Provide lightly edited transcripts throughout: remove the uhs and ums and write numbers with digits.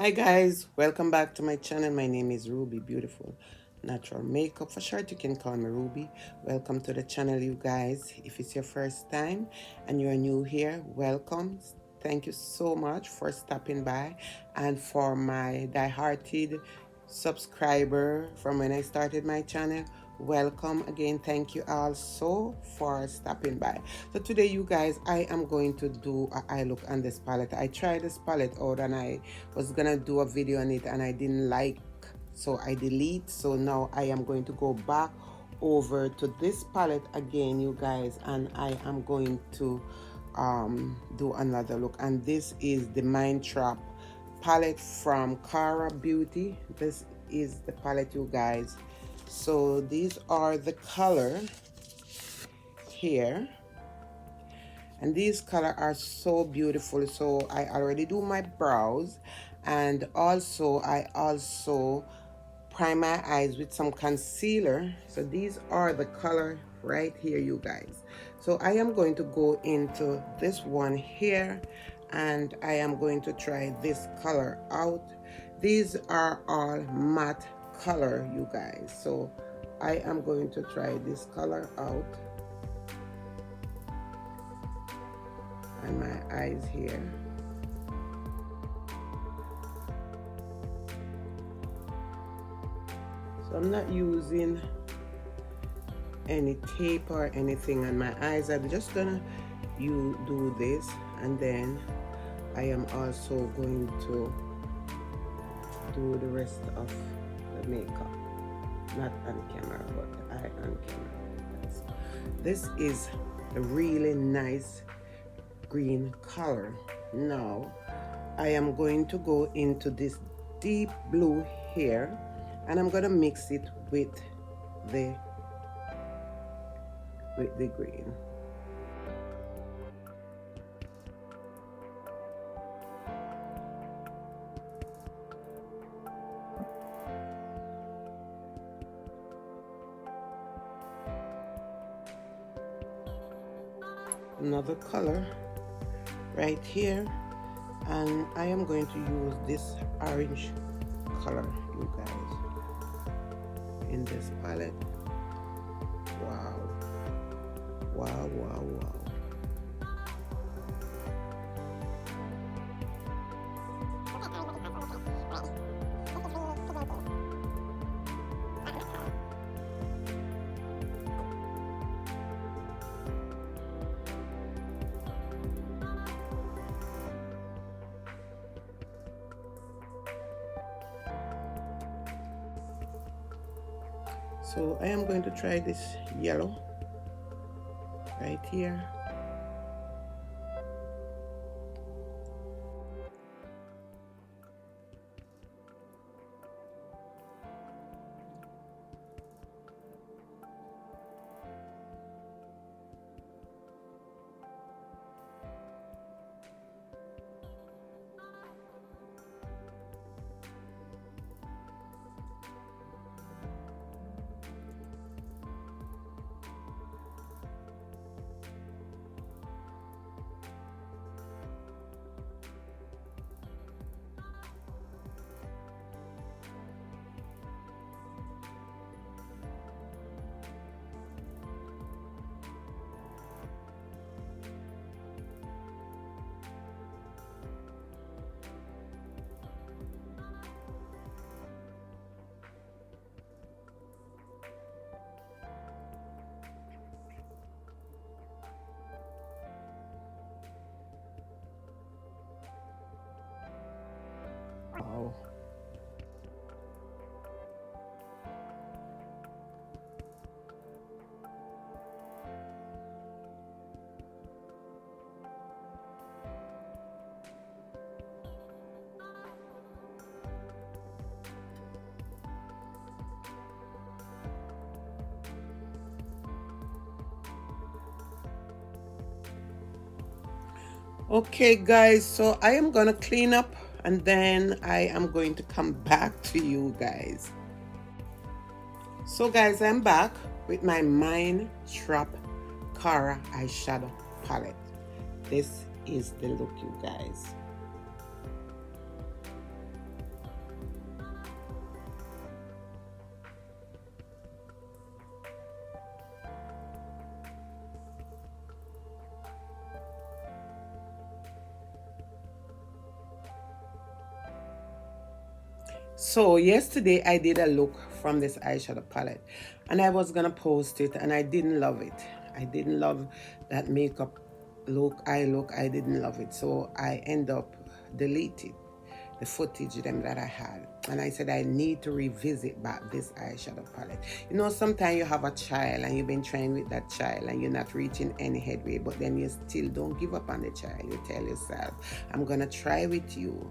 Hi guys, welcome back to my channel. My name is Ruby Beautiful Natural Makeup. For short, you can call me Ruby. Welcome to the channel, you guys. If it's your first time and you're new here, welcome. Thank you so much for stopping by. And for my die-hearted subscriber from when I started my channel, welcome again. Thank you all so for stopping by. So today, you guys, I am going to do a eye look on this palette. I tried this palette out and I was gonna do a video on it and I didn't like, so I delete. So now I am going to go back over to this palette again, you guys, and I am going to do another look. And this is the Mind Trap palette from Cara Beauty. This is the palette, you guys. So these are the color here, and these color are so beautiful. So I already do my brows, and also I prime my eyes with some concealer. So these are the color right here, you guys. So I am going to go into this one here and I am going to try this color out. These are all matte color, you guys. So I am going to try this color out on my eyes here. So I'm not using any tape or anything on my eyes. I'm just gonna do this, and then I am also going to do the rest of the makeup, not on camera but I on camera. This is a really nice green color. Now I am going to go into this deep blue here and I'm gonna mix it with the green. Another color right here, and I am going to use this orange color, you guys, in this palette. Wow, wow, wow, wow. So I am going to try this yellow right here. Wow. Okay guys, so I am gonna clean up and then I am going to come back to you guys. So guys, I'm back with my Mind Trap Cara eyeshadow palette. This is the look, you guys. So yesterday I did a look from this eyeshadow palette and I was gonna post it and I didn't love it. I didn't love that makeup look. I didn't love it. So I end up deleting the footage them that I had. And I said I need to revisit back this eyeshadow palette. You know, sometimes you have a child and you've been trying with that child and you're not reaching any headway, but then you still don't give up on the child. You tell yourself, I'm gonna try with you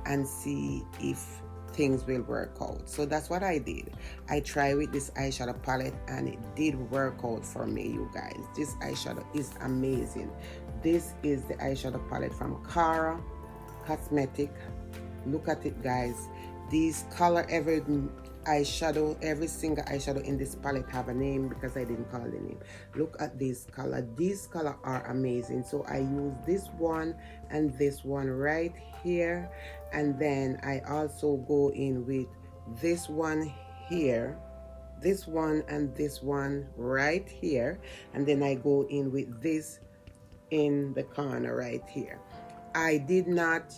and see if things will work out. So that's what I did. I tried with this eyeshadow palette and it did work out for me, you guys. This eyeshadow is amazing. This is the eyeshadow palette from Cara Cosmetic. Look at it, guys. These color, every single eyeshadow in this palette have a name because I didn't call the name. Look at this color. These color are amazing. So I use this one and this one right here, and then I also go in with this one here, this one and this one right here, and then I go in with this in the corner right here. I did not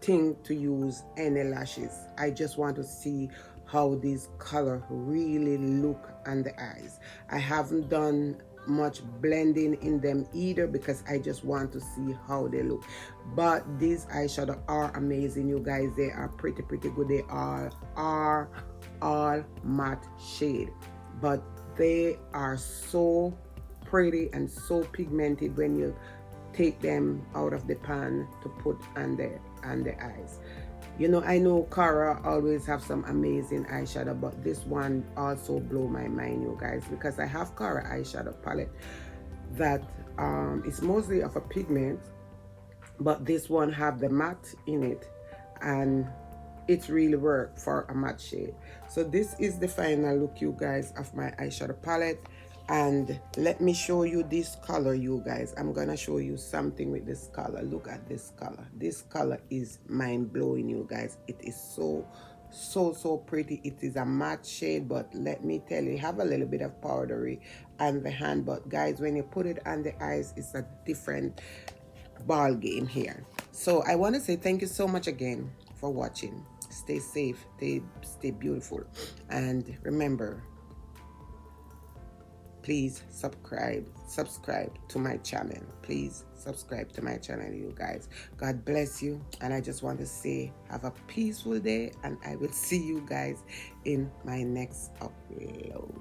think to use any lashes. I just want to see how these color really look on the eyes. I haven't done much blending in them either because I just want to see how they look. But these eyeshadow are amazing, you guys. They are pretty good. They are all matte shade, but they are so pretty and so pigmented when you take them out of the pan to put on the eyes. You know, I know Cara always have some amazing eyeshadow, but this one also blow my mind, you guys, because I have Cara eyeshadow palette that is mostly of a pigment, but this one have the matte in it and it really worked for a matte shade. So this is the final look, you guys, of my eyeshadow palette. And let me show you this color, you guys. I'm gonna show you something with this color. Look at this color. This color is mind-blowing, you guys. It is so pretty. It is a matte shade, but let me tell you, have a little bit of powdery on the hand, but guys, when you put it on the eyes, it's a different ball game here. So I want to say thank you so much again for watching. Stay safe, stay beautiful, and remember, please subscribe to my channel. Please subscribe to my channel, you guys. God bless you, and I just want to say have a peaceful day, and I will see you guys in my next upload.